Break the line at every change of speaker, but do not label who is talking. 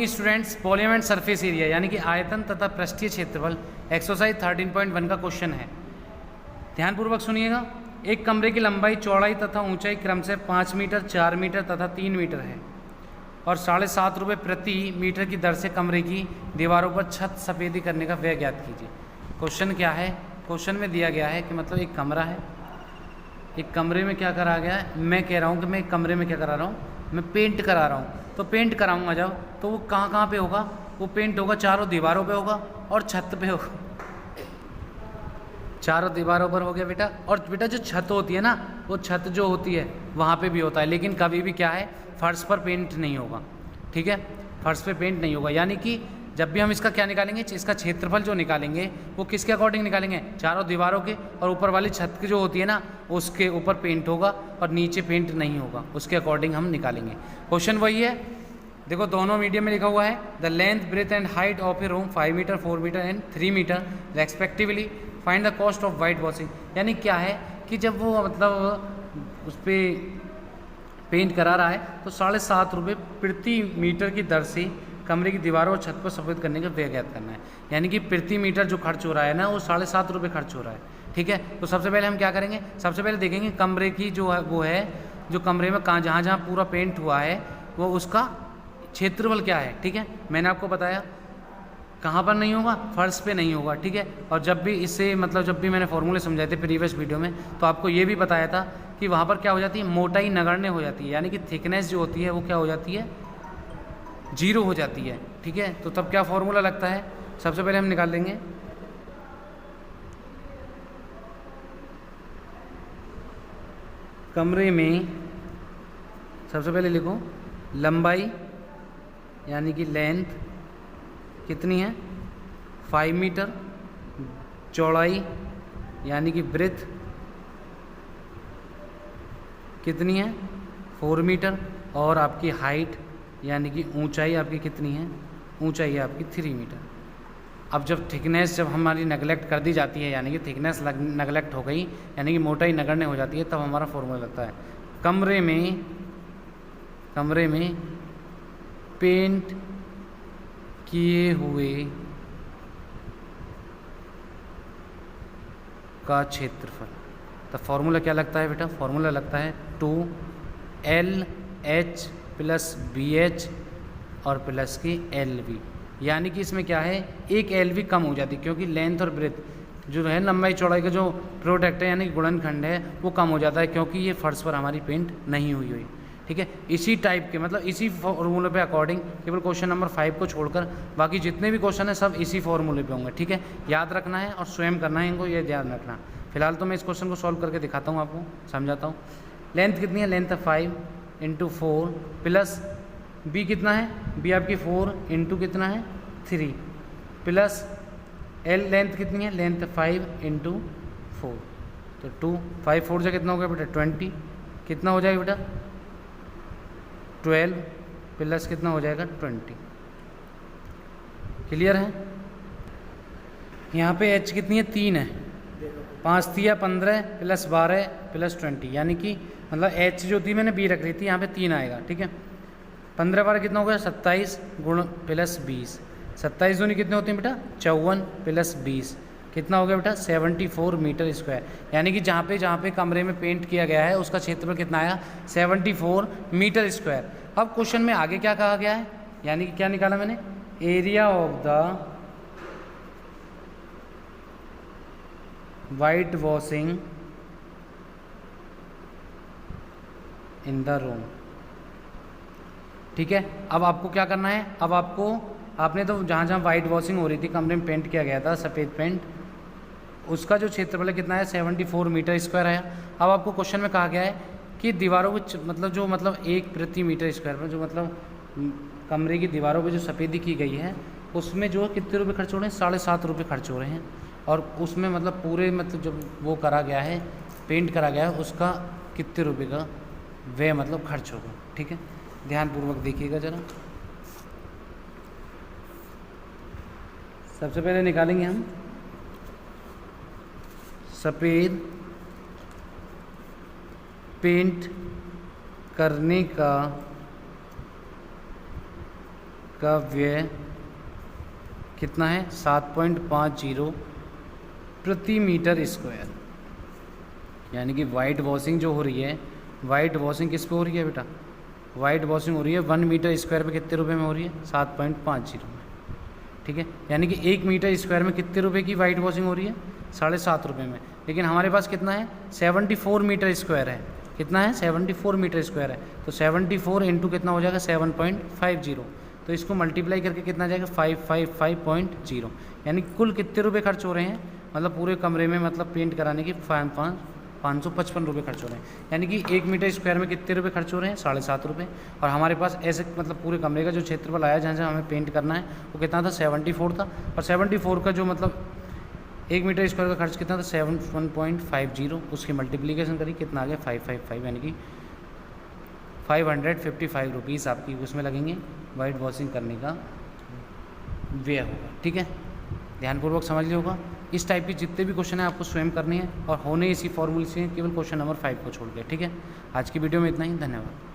Morning students, volume and surface area यानी कि आयतन तथा पृष्ठीय क्षेत्रफल एक्सरसाइज 13.1 का क्वेश्चन है। ध्यानपूर्वक सुनिएगा। एक कमरे की लंबाई, चौड़ाई तथा ऊंचाई क्रमशः 5 मीटर, 4 मीटर तथा 3 मीटर है और 7.5 रुपये प्रति मीटर की दर से कमरे की दीवारों पर छत सफेदी करने का व्यय ज्ञात कीजिए। क्वेश्चन क्या है? क्वेश्चन में दिया गया है कि मतलब एक कमरा है, एक कमरे में क्या करा गया है, मैं कह रहा हूँ कि मैं एक कमरे में क्या करा रहा हूँ, मैं पेंट करा रहा हूँ। तो पेंट कराऊंगा जब, तो वो कहाँ कहाँ पे होगा? वो पेंट होगा चारों दीवारों पे होगा और छत पे होगा। चारों दीवारों पर हो गया बेटा। और बेटा जो छत होती है ना, वो छत जो होती है वहाँ पे भी होता है, लेकिन कभी भी क्या है, फर्श पर पेंट नहीं होगा। ठीक है, फर्श पे पेंट नहीं होगा। यानी कि जब भी हम इसका क्या निकालेंगे, इसका क्षेत्रफल जो निकालेंगे वो किसके अकॉर्डिंग निकालेंगे? चारों दीवारों के, और ऊपर वाली छत की जो होती है ना, उसके ऊपर पेंट होगा और नीचे पेंट नहीं होगा, उसके अकॉर्डिंग हम निकालेंगे। क्वेश्चन वही है, देखो दोनों मीडियम में लिखा हुआ है। The length, breadth and height of a room 5 metre, 4 metre and 3 metre respectively. Find the cost of white washing. यानी क्या है कि जब वो मतलब उस पर पेंट करा रहा है तो 7.5 रुपये प्रति मीटर की दर से कमरे की दीवारों और छत पर सफेद करने का व्यय ज्ञात करना है। यानी कि प्रति मीटर जो खर्च हो रहा है ना, वो 7.5 रुपये खर्च हो रहा है। ठीक है, तो सबसे पहले हम क्या करेंगे, सबसे पहले देखेंगे कमरे की जो है वो है, जो कमरे में कहाँ जहाँ जहाँ पूरा पेंट हुआ है वो उसका क्षेत्रफल क्या है। ठीक है, मैंने आपको बताया कहाँ पर नहीं होगा, फर्श पे नहीं होगा। ठीक है, और जब भी इससे मतलब जब भी मैंने फॉर्मूले समझाए थे प्रीवियस वीडियो में, तो आपको ये भी बताया था कि वहाँ पर क्या हो जाती है, मोटाई नगण्य हो जाती है। यानी कि थिकनेस जो होती है वो क्या हो जाती है, 0 हो जाती है। ठीक है, तो तब क्या फॉर्मूला लगता है, सबसे पहले हम निकाल लेंगे कमरे में। सबसे पहले लिखो लंबाई यानी कि लेंथ कितनी है, 5 मीटर। चौड़ाई यानी कि ब्रेथ कितनी है, 4 मीटर। और आपकी हाइट यानी कि ऊंचाई आपकी कितनी है, ऊंचाई है आपकी 3 मीटर। अब जब थिकनेस जब हमारी नेगलेक्ट कर दी जाती है, यानी कि थिकनेस नेगलेक्ट हो गई, यानी कि मोटाई नगण्य हो जाती है, तब हमारा फॉर्मूला लगता है कमरे में पेंट किए हुए का क्षेत्रफल। तो फॉर्मूला क्या लगता है बेटा, फॉर्मूला लगता है 2LH प्लस BH और प्लस की LV। यानी कि इसमें क्या है, एक LV कम हो जाती है, क्योंकि लेंथ और ब्रेथ जो है, लंबाई चौड़ाई का जो प्रोडक्ट है यानी कि गुणनखंड है, वो कम हो जाता है, क्योंकि ये फर्श पर हमारी पेंट नहीं हुई। ठीक है, इसी टाइप के मतलब इसी फॉर्मूले पे अकॉर्डिंग, केवल क्वेश्चन नंबर 5 को छोड़कर बाकी जितने भी क्वेश्चन है सब इसी फॉर्मूले पे होंगे। ठीक है, याद रखना है और स्वयं करना है इनको, ये ध्यान रखना। फिलहाल तो मैं इस क्वेश्चन को सॉल्व करके दिखाता हूँ, आपको समझाता हूँ। लेंथ कितनी है, लेंथ है 5 × 4 प्लस B कितना है, B आपकी 4 × कितना है 3 प्लस L लेंथ कितनी है, लेंथ 5 × 4 तो 2, 5 4 से कितना हो गया बेटा 20, कितना हो जाएगा बेटा 12 प्लस कितना हो जाएगा 20। क्लियर है? यहाँ पे H कितनी है, 3 है, 5 3 15 प्लस 12 प्लस 20, यानी कि मतलब H जो थी मैंने B रख रही थी, यहाँ पे 3 आएगा। ठीक है, 15 12 कितना हो गया 27 गुण प्लस 20, 27 दूनी कितने होते हैं बेटा 54 प्लस 20 कितना हो गया बेटा 74 मीटर स्क्वायर। यानी कि जहाँ पे कमरे में पेंट किया गया है उसका क्षेत्रफल कितना आया, 74 मीटर स्क्वायर। अब क्वेश्चन में आगे क्या कहा गया है, यानी कि क्या निकाला मैंने, area of the white washing in the room. ठीक है, अब आपको क्या करना है, अब आपने तो जहाँ जहाँ वाइट वॉशिंग हो रही थी, कमरे में पेंट किया गया था सफ़ेद पेंट, उसका जो क्षेत्रफल कितना है 74 मीटर स्क्वायर आया। अब आपको क्वेश्चन में कहा गया है कि दीवारों को मतलब 1 प्रति मीटर स्क्वायर पर जो मतलब कमरे की दीवारों पे जो सफ़ेदी की गई है, उसमें जो कितने रुपए खर्च हो रहे हैं, 7.5 रुपये खर्च हो रहे हैं। और उसमें मतलब पूरे मतलब जब वो करा गया है, पेंट करा गया है, उसका कितने रुपये का व्यय मतलब खर्च होगा। ठीक है, ध्यानपूर्वक देखिएगा जरा। सबसे पहले निकालेंगे हम सफ़ेद पेंट करने का व्यय कितना है 7.50 प्रति मीटर स्क्वायर। यानी कि वाइट वॉशिंग जो हो रही है, वाइट वॉशिंग किस पे हो रही है बेटा, वाइट वॉशिंग हो रही है 1 मीटर स्क्वायर पे कितने रुपए में हो रही है 7.50 में। ठीक है, यानी कि 1 मीटर स्क्वायर में कितने रुपए की वाइट वॉशिंग हो रही है 7.5 रुपये में। लेकिन हमारे पास कितना है 74 मीटर स्क्वायर है, कितना है 74 मीटर स्क्वायर है, तो 74 इंटू कितना हो जाएगा 7.50, तो इसको मल्टीप्लाई करके कितना जाएगा 555.0, यानी कुल कितने रुपए खर्च हो रहे हैं, मतलब पूरे कमरे में मतलब पेंट कराने की 555 रुपये खर्च हो रहे हैं। यानी कि 1 मीटर स्क्वायर में कितने रुपए खर्च हो रहे हैं 7.5 रुपये। और हमारे पास ऐसे मतलब पूरे कमरे का जो क्षेत्रफल आया जहाँ जहाँ हमें पेंट करना है वो कितना था 74 था, और 74 का जो मतलब 1 मीटर स्क्वायर का खर्च कितना था 7.50, उसकी मल्टीप्लीकेशन करी कितना आ गया 555, यानी कि 555 रुपीज़ आपकी उसमें लगेंगे वाइट वॉशिंग करने का व्यय होगा। ठीक है, ध्यानपूर्वक समझ लिया होगा। इस टाइप के जितने भी क्वेश्चन हैं आपको स्वयं करने हैं और होने इसी फॉर्मूले से केवल क्वेश्चन नंबर 5 को छोड़ के। ठीक है, आज की वीडियो में इतना ही, धन्यवाद।